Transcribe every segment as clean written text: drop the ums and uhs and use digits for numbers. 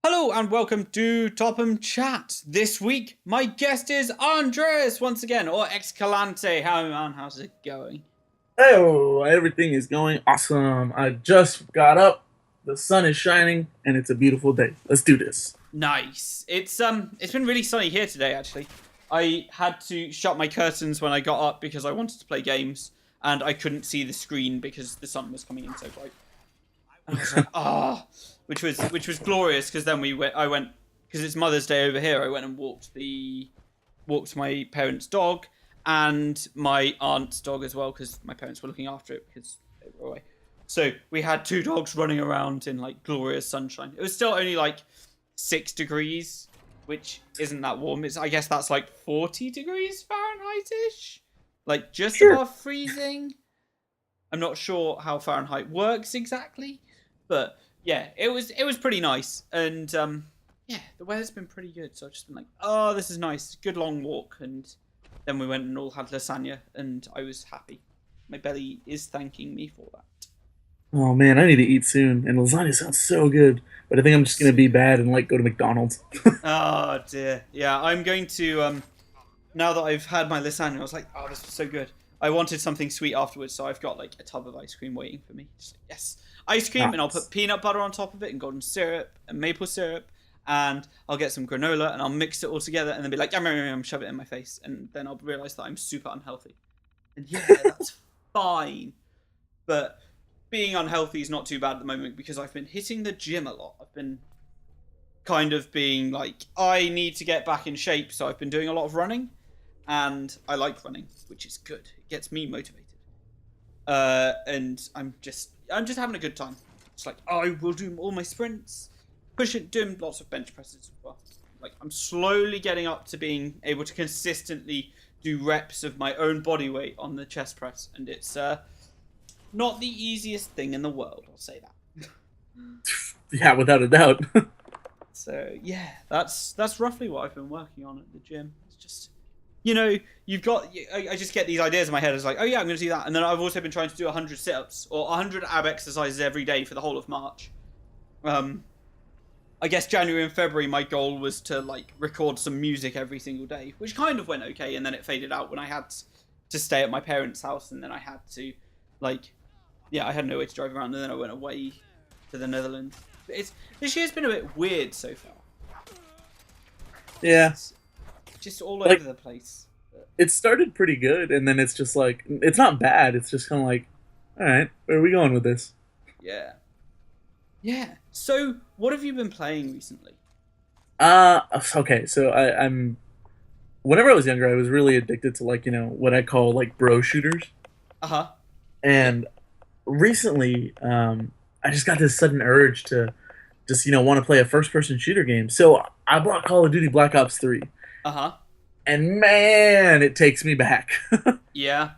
Hello and welcome to Topham Chat. This week, my guest is Andres once again, or Xcalante. How man, how's it going? Oh, everything is going awesome. I just got up. The sun is shining and it's a beautiful day. Let's do this. Nice. It's been really sunny here today. Actually, I had to shut my curtains when I got up because I wanted to play games and I couldn't see the screen because the sun was coming in so bright. And I was like, which was glorious because then I went because it's Mother's Day over here. I went and walked my parents' dog and my aunt's dog as well because my parents were looking after it because they were away. So we had two dogs running around in like glorious sunshine. It was still only like 6 degrees, which isn't that warm. I guess that's like 40 degrees Fahrenheit ish, like just Sure. above freezing. I'm not sure how Fahrenheit works exactly, but yeah, it was pretty nice, and yeah, the weather's been pretty good. So I've just been like, oh, this is nice, good long walk, and then we went and all had lasagna, and I was happy. My belly is thanking me for that. Oh man, I need to eat soon. And lasagna sounds so good. But I think I'm just gonna So be good. bad and like go to McDonald's. Oh dear, yeah, I'm going to now that I've had my lasagna, I was like, oh, this was so good. I wanted something sweet afterwards, so I've got like a tub of ice cream waiting for me. Just like, yes, ice cream, and I'll Nice. put peanut butter on top of it, and golden syrup, and maple syrup, and I'll get some granola, and I'll mix it all together, and then be like, yum, yum, yum, yum, shove it in my face, and then I'll realize that I'm super unhealthy. And yeah, that's fine. But being unhealthy is not too bad at the moment because I've been hitting the gym a lot. I've been kind of being like, I need to get back in shape, so I've been doing a lot of running, and I like running, which is good. It gets me motivated, and I'm just having a good time. It's like I will do all my sprints, doing lots of bench presses as well. Like I'm slowly getting up to being able to consistently do reps of my own body weight on the chest press, and it's not the easiest thing in the world. I'll say that. Yeah, without a doubt. So yeah, that's roughly what I've been working on at the gym. It's just, you've got. I just get these ideas in my head. It's like, oh yeah, I'm going to do that, and then I've also been trying to do 100 sit-ups or 100 ab exercises every day for the whole of March. Um, I guess January and February, my goal was to like record some music every single day, which kind of went okay, and then it faded out when I had to stay at my parents' house, and then I had to, like, yeah, I had no way to drive around, and then I went away to the Netherlands. This year's been a bit weird so far. Yeah. It's just all over Like the place. But, it started pretty good and then it's just like it's not bad. It's just kinda like, alright, where are we going with this? yeah, yeah. So, what have you been playing recently? Uh okay, so I'm whenever I was younger I was really addicted to like, what I call like bro shooters. Uh huh. Yeah. And recently, I just got this sudden urge to just want to play a first person shooter game. So I bought Call of Duty Black Ops 3, Uh huh. and man, it takes me back. Yeah.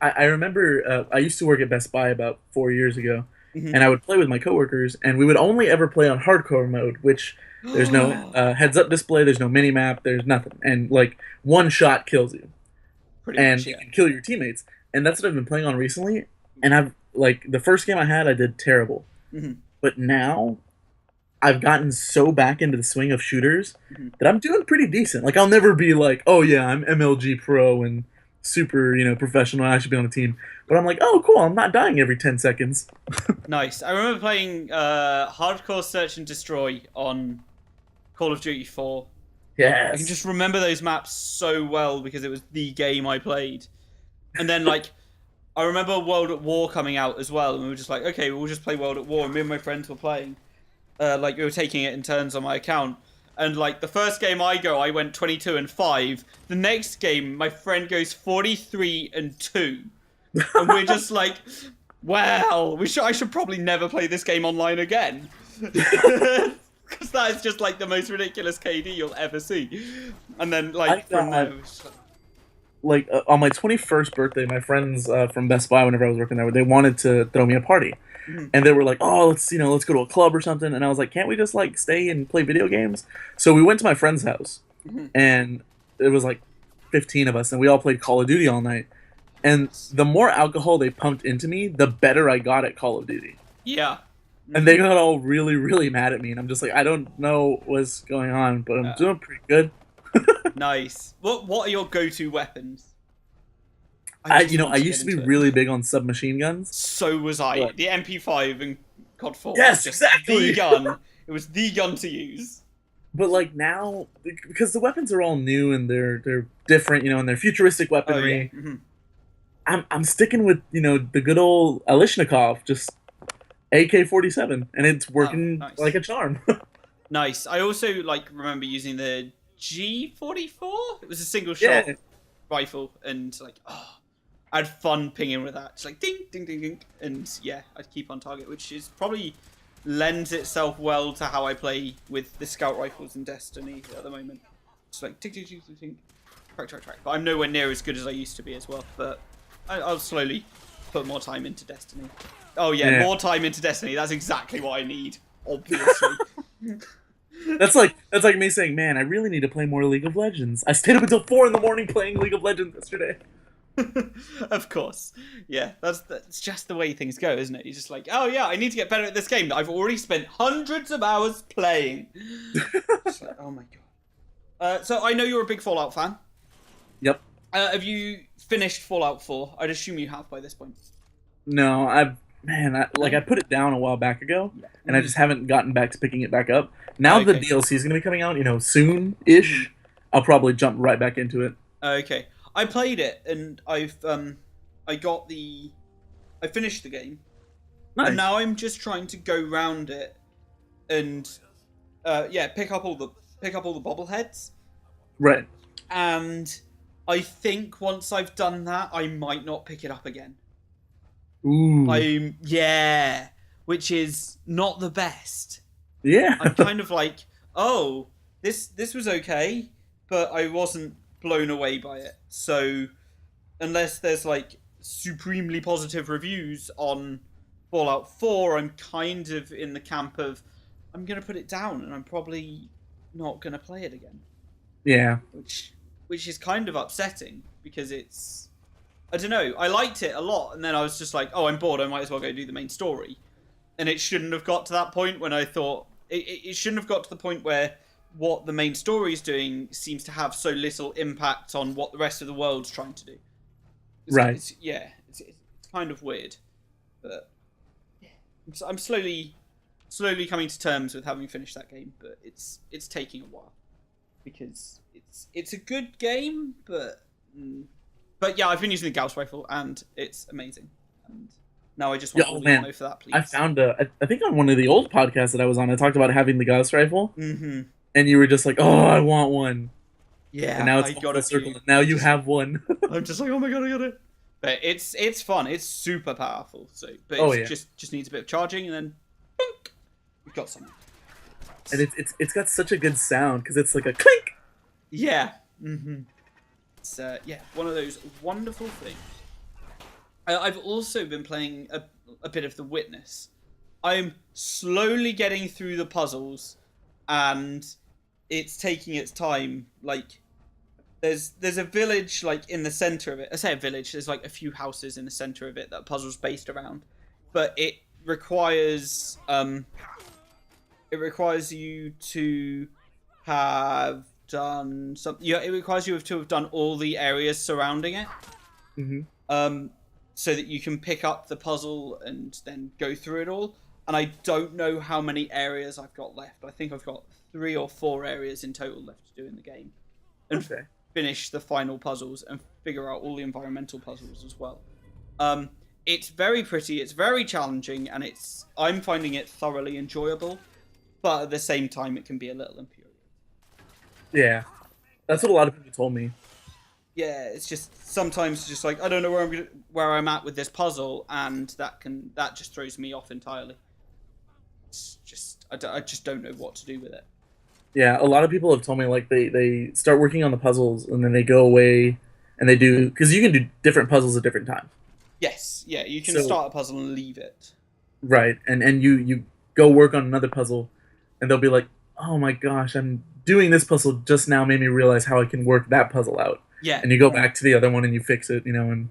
I remember I used to work at Best Buy about 4 years ago, and Mm-hmm. I would play with my coworkers, and we would only ever play on hardcore mode, which there's no heads up display, there's no mini map, there's nothing, and like one shot kills you, Pretty much. and you Yeah. can kill your teammates, and that's what I've been playing on recently. And I've like the first game I had, I did terrible, Mm-hmm. but now I've gotten so back into the swing of shooters Mm-hmm. that I'm doing pretty decent. Like I'll never be like, oh yeah, I'm MLG pro and super, professional. I should be on a team. But I'm like, oh cool, I'm not dying every 10 seconds. Nice. I remember playing Hardcore Search and Destroy on Call of Duty 4. I can Yes. just remember those maps so well because it was the game I played. And then, like, I remember World at War coming out as well, and we were just like, okay, we'll just play World at War. And me and my friends were playing. Like, we were taking it in turns on my account. And, like, the first game I went 22 and 5. The next game, my friend goes 43 and 2. And we're just like, well, I should probably never play this game online again. Because that is just like the most ridiculous KD you'll ever see. And then, I like, from there, got it was just like, like on my 21st birthday, my friends from Best Buy, whenever I was working there, they wanted to throw me a party, mhm. and they were like, "Oh, let's go to a club or something." And I was like, "Can't we just like stay and play video games?" So we went to my friend's house, Mhm. and it was like 15 of us, and we all played Call of Duty all night. And the more alcohol they pumped into me, the better I got at Call of Duty. Yeah. And they got all really, really mad at me, and I'm just like, I don't know what's going on, but I'm doing pretty good. Nice. What are your go-to weapons? I used to be really big on submachine guns. So was I. But... The MP5 and COD 4 yes, was just exactly. the gun. It was the gun to use. But like now, because the weapons are all new and they're different, and they're futuristic weaponry. Oh, yeah. I'm sticking with the good old Alishnikov, just AK-47, and it's working nice. like a charm. Nice. I also remember using the G44. It was a single shot rifle, and I had fun pinging with that. It's like ding, ding, ding, ding, and yeah, I'd keep on target, which is probably lends itself well to how I play with the scout rifles in Destiny at the moment. It's like ding, ding, ding, ding, ding, track. But I'm nowhere near as good as I used to be as well. But I'll slowly put more time into Destiny. Oh yeah, more time into Destiny. That's exactly what I need, obviously. That's like me saying, man, I really need to play more League of Legends. I stayed up until 4 a.m. playing League of Legends yesterday. Of course. Yeah, that's just the way things go, isn't it? You're just like, oh yeah, I need to get better at this game that I've already spent hundreds of hours playing. It's like, oh my god. So I know you're a big Fallout fan. Yep. Have you finished Fallout 4? I'd assume you have by this point. No, I put it down a while back ago, and I just haven't gotten back to picking it back up. Now the DLC is going to be coming out, soon-ish. I'll probably jump right back into it. Okay. I played it, and I finished the game. Nice. And now I'm just trying to go round it and pick up all the bobbleheads. Right. And I think once I've done that, I might not pick it up again. Ooh. Which is not the best. Yeah. I'm kind of like, oh, this was okay, but I wasn't blown away by it. So unless there's supremely positive reviews on Fallout 4, I'm kind of in the camp of I'm gonna put it down and I'm probably not gonna play it again. Yeah. Which is kind of upsetting because it's, I don't know, I liked it a lot, and then I was just like, oh, I'm bored, I might as well go do the main story. And it shouldn't have got to that point when I thought it shouldn't have got to the point where what the main story is doing seems to have so little impact on what the rest of the world's trying to do. It's kind of weird, but I'm slowly coming to terms with having finished that game. But it's taking a while because it's a good game, but yeah, I've been using the Gauss rifle and it's amazing. And now I just want all the ammo for that, please. I found I think on one of the old podcasts that I was on, I talked about having the Gauss rifle. Mm-hmm. And you were just like, oh, I want one. Yeah, and now it's got a circle. And now you have one. I'm just like, oh my god, I got it. But it's fun. It's super powerful. So, but just needs a bit of charging, and then boink, you've got something. And it's got such a good sound because it's like a clink. Yeah. Mm-hmm. It's one of those wonderful things. I've also been playing a bit of The Witness. I'm slowly getting through the puzzles, and it's taking its time. There's a village in the center of it. I say a village. There's a few houses in the center of it that puzzle's based around, but it requires you to have done something. Yeah, it requires you to have done all the areas surrounding it. Mm-hmm. So that you can pick up the puzzle and then go through it all. And I don't know how many areas I've got left. I think I've got 3 or 4 areas in total left to do in the game. And finish the final puzzles and figure out all the environmental puzzles as well. It's very pretty, it's very challenging, and I'm finding it thoroughly enjoyable. But at the same time, it can be a little infuriating. Yeah. That's what a lot of people told me. Yeah, it's just sometimes just I don't know where I'm at with this puzzle, and that just throws me off entirely. It's just I just don't know what to do with it. Yeah, a lot of people have told me they start working on the puzzles and then they go away and they do, because you can do different puzzles at different times. Yes, yeah, you can start a puzzle and leave it. Right, and you go work on another puzzle, and they'll be like, oh my gosh, I'm doing this puzzle just now made me realize how I can work that puzzle out. Yeah. And you go back to the other one and you fix it, and...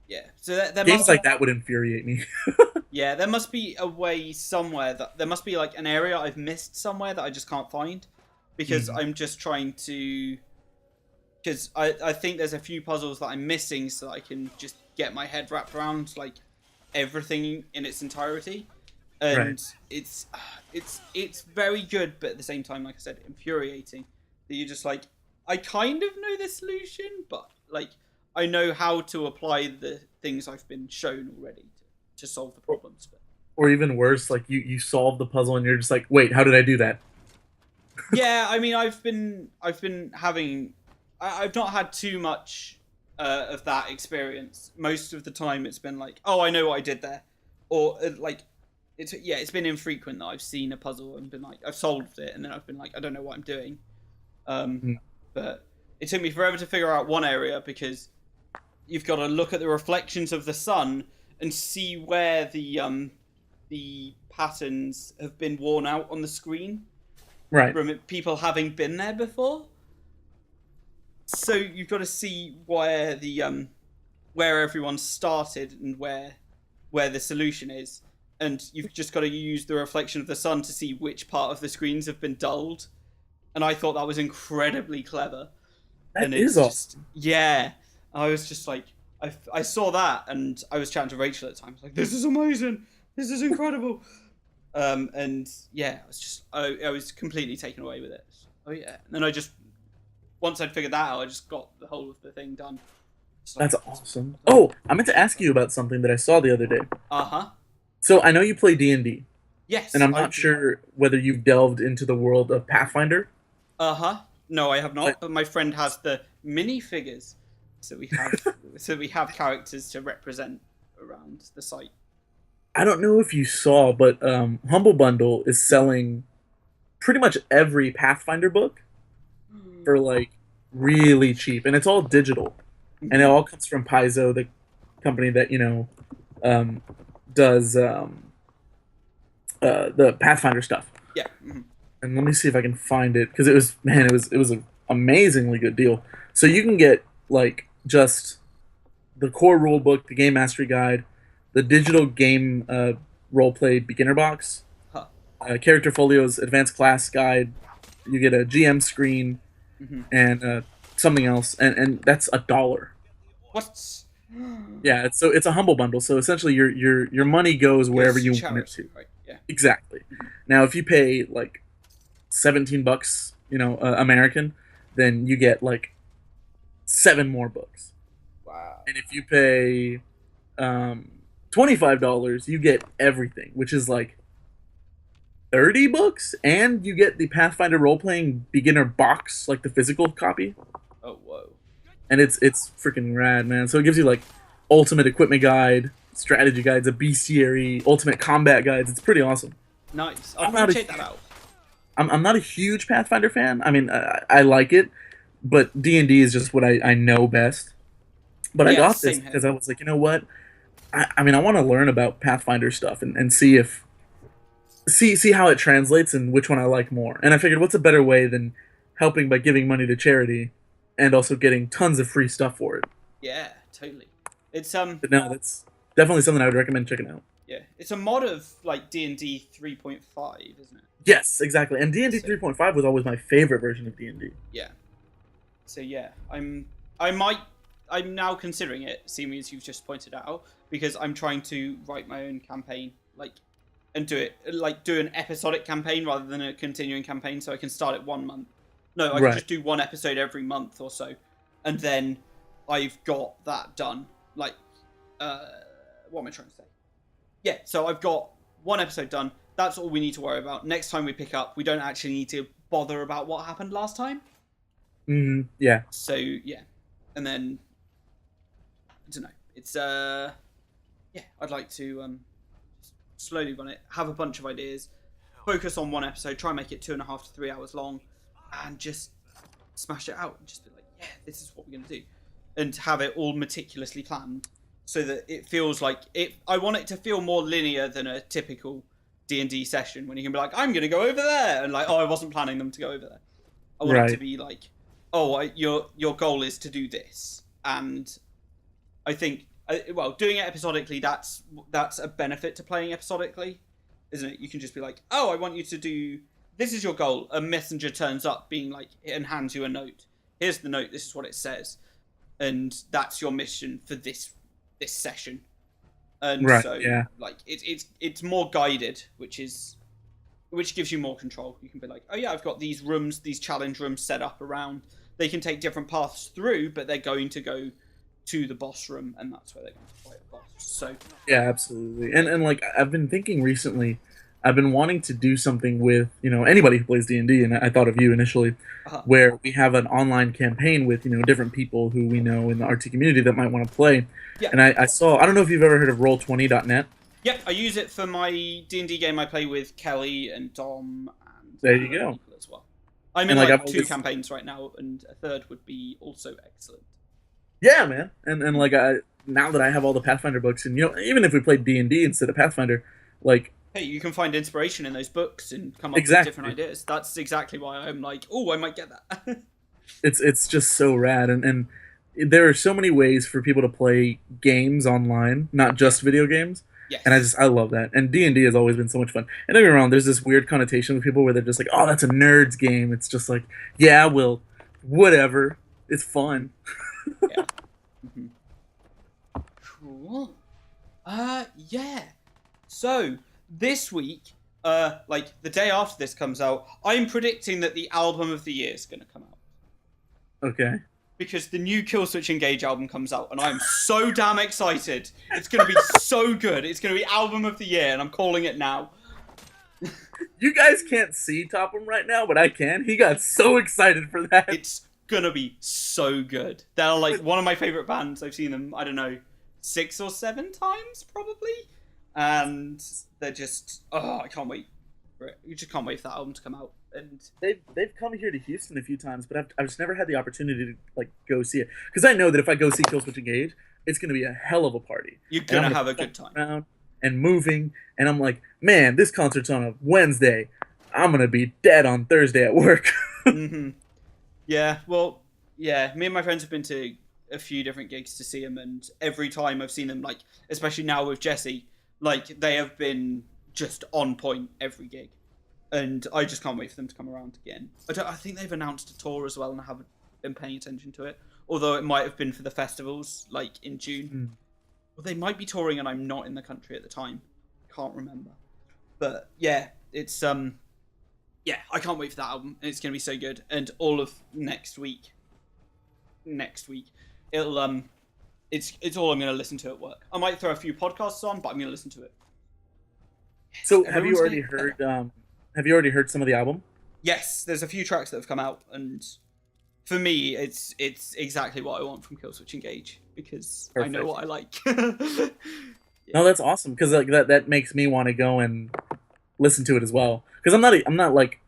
Yeah, so that games like that would infuriate me. Yeah, there must be a way somewhere that there must be like an area I've missed somewhere that I just can't find because I'm just trying to. Because I think there's a few puzzles that I'm missing so that I can just get my head wrapped around like everything in its entirety, and Right. it's very good, but at the same time, like I said, infuriating that you're just like, I kind of know the solution, but like I know how to apply the things I've been shown already to solve the problems. But Or even worse, like you solve the puzzle and you're just like, wait, how did I do that? yeah, I mean, I've been having, I've not had too much of that experience. Most of the time, it's been like, oh, I know what I did there, or like, it's been infrequent that I've seen a puzzle and been like, I've solved it, and then I've been like, I don't know what I'm doing. Um, Mm. but it took me forever to figure out one area because you've got to look at the reflections of the sun and see where the patterns have been worn out on the screen Right. from people having been there before. So you've got to see where the where everyone started and where the solution is, and you've just got to use the reflection of the sun to see which part of the screens have been dulled. And I thought that was incredibly clever. That And is it's just awesome. yeah, I was just like I saw that and I was chatting to Rachel at the time. I was like, this is amazing. This is incredible. And yeah, I was completely taken away with it. Oh yeah, and then I just once I'd figured that out, I just got the whole of the thing done. It's like, That's awesome. Oh, I meant to ask you about something that I saw the other day. uh-huh. So I know you play D&D, and Yes, I'm I not do. sure whether you've delved into the world of Pathfinder. Uh-huh. No, I have But not, but my friend has the minifigures. So we have characters to represent around the site. I don't know if you saw, but Humble Bundle is selling pretty much every Pathfinder book for like really cheap, and it's all digital, and it Mhm. all comes from Paizo, the company that um, does the Pathfinder stuff. Yeah. Mhm. And let me see if I can find it because it was man, it was an amazingly good deal. So you can get like just the core rule book, the game mastery guide, the digital game role play beginner box, Huh. character folios, advanced class guide. You get a GM screen Mhm. and something else, and that's $1. What? Yeah, it's a humble bundle. So essentially, your money goes wherever Goes to you want it charity, to. right? Yeah. Exactly. Mhm. Now, if you pay like $17, American, then you get like 7 more books. Wow. And if you pay um, $25, you get everything, which is like 30 books, and you get the Pathfinder role playing beginner box, like the physical copy, Oh whoa. and it's freaking rad, man. So it gives you like ultimate equipment guide, strategy guides, a bestiary, ultimate combat guides. It's pretty awesome. Nice. I'll I'm probably not a check that out. I'm not a huge Pathfinder fan. I mean, I like it, but D&D is just what I know best. But I Yeah, got this same here. because I was like, you know what? I mean, I want to learn about Pathfinder stuff and see if see how it translates and which one I like more. And I figured, what's a better way than helping by giving money to charity and also getting tons of free stuff for it? Yeah, totally. It's But no, that's definitely something I would recommend checking out. yeah, it's a mod of like D&D 3.5, isn't it? Yes, exactly. And D&D So 3.5 was always my favorite version of D&D. yeah, so yeah, I might I'm now considering it, seeing as you've just pointed out, because I'm trying to write my own campaign, like, and do an episodic campaign rather than a continuing campaign, so I can start it 1 month. No, I can Right. just do one episode every month or so, and then I've got that done. Like, uh, what am I trying to say? Yeah, so I've got one episode done. That's all we need to worry about. Next time we pick up, we don't actually need to bother about what happened last time. Yeah. So yeah, and then I don't know. It's yeah, I'd like to slowly run it, have a bunch of ideas, focus on one episode, try and make it 2.5 to 3 hours long, and just smash it out and just be like, yeah, this is what we're gonna do, and have it all meticulously planned so that it feels like it. I want it to feel more linear than a typical D&D session when you can be like, I'm gonna go over there, and like, oh, I wasn't planning them to go over there. I want it to Right. be like, oh, your goal is to do this, and I think well, doing it episodically, that's a benefit to playing episodically, isn't it? You can just be like, oh, I want you to do, this is your goal. A messenger turns up being like, and hands you a note. Here's the note, this is what it says. And that's your mission for this session. And Right, so, yeah. like, it's more guided, which gives you more control. You can be like, oh yeah, I've got these rooms, these challenge rooms set up around. They can take different paths through, but they're going to go to the boss room, and that's where they're going to fight a boss. So Yeah, absolutely. And like I've been thinking recently, I've been wanting to do something with, anybody who plays D&D, and I thought of you initially, where we have an online campaign with, different people who we know in the RT community that might want to play. Yeah. And I saw, I don't know if you've ever heard of Roll20.net. Yep, I use it for my D&D game I play with Kelly and Dom and There you go. people as well. I'm in And, like I've 2 always- campaigns right now, and a third would be also excellent. Yeah, man. And like now that I have all the Pathfinder books, and even if we played D&D instead of Pathfinder, like Hey, you can find inspiration in those books and come up Exactly. with different ideas. That's exactly why I'm like, oh, I might get that. it's just so rad, and there are so many ways for people to play games online, not just video games. Yes. And I love that. And D&D has always been so much fun. And don't get me wrong, there's this weird connotation with people where they're just like, oh, that's a nerd's game. It's just like, yeah, well, whatever. It's fun. Yeah. Mm-hmm. Cool. Yeah. So, this week, like, the day after this comes out, I'm predicting that the album of the year is going to come out. Okay. Because the new Killswitch Engage album comes out, and I'm so damn excited. It's going to be so good. It's going to be album of the year, and I'm calling it now. You guys can't see Topham right now, but I can. He got so excited for that. It's going to be so good. They're like one of my favorite bands. I've seen them, I don't know, 6 or 7 times, probably. And they're just, I can't wait for it. You just can't wait for that album to come out. And They've come here to Houston a few times, but I've just never had the opportunity to like go see it, because I know that if I go see Killswitch Engage, it's going to be a hell of a party. you're going to have a good time. Around and moving, and I'm like, man, this concert's on a Wednesday. I'm going to be dead on Thursday at work. Mm-hmm. Yeah, well, yeah, me and my friends have been to a few different gigs to see him, and every time I've seen them, like, especially now with Jesse, like, they have been just on point every gig. And I just can't wait for them to come around again. I think they've announced a tour as well, and I haven't been paying attention to it. Although it might have been for the festivals, like in June. Well, they might be touring, and I'm not in the country at the time. Can't remember. But yeah, it's yeah, I can't wait for that album. It's gonna be so good. And all of next week, it'll it's all I'm gonna listen to at work. I might throw a few podcasts on, but I'm gonna listen to it. So have you Everyone's already getting heard? Have you already heard some of the album? Yes, there's a few tracks that have come out, and for me, it's exactly what I want from Killswitch Engage, because I know Perfect. what I like. No, that's awesome, because like that makes me want to go and listen to it as well. Because I'm not like,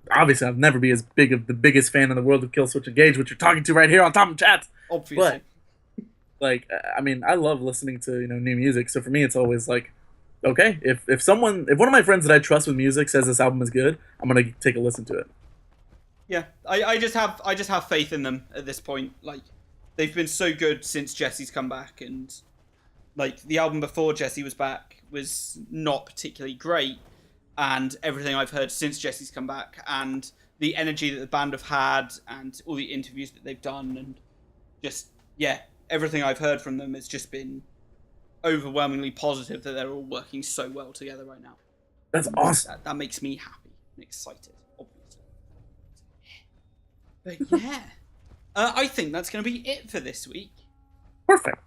obviously I'll never be as big of the biggest fan in the world of Killswitch Engage, which you're talking to right here on Topham Chats. Obviously. But like, I mean, I love listening to new music. So for me, it's always like, okay, if one of my friends that I trust with music says this album is good, I'm gonna take a listen to it. Yeah, I just have faith in them at this point. Like, they've been so good since Jesse's come back, and like the album before Jesse was back was not particularly great, and everything I've heard since Jesse's come back, and the energy that the band have had, and all the interviews that they've done, and just, yeah, everything I've heard from them has just been overwhelmingly positive that they're all working so well together right now. That's awesome. That makes me happy and excited, obviously. But yeah, I think that's going to be it for this week. Perfect.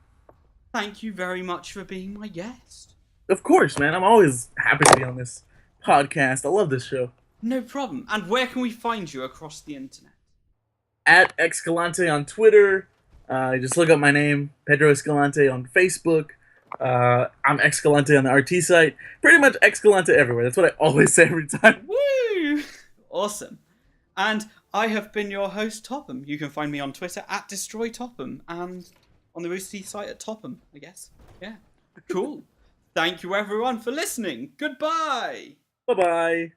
Thank you very much for being my guest. Of course, man. I'm always happy to be on this podcast. I love this show. No problem. And where can we find you across the internet? At Xcalante on Twitter. Just look up my name, Pedro Escalante, on Facebook. I'm Xcalante on the RT site. Pretty much Xcalante everywhere. That's what I always say every time. Woo! Awesome. And I have been your host, Topham. You can find me on Twitter at DestroyTopham and on the Rooster Teeth site at Topham, I guess. Yeah. Cool. Thank you, everyone, for listening. Goodbye. Bye-bye.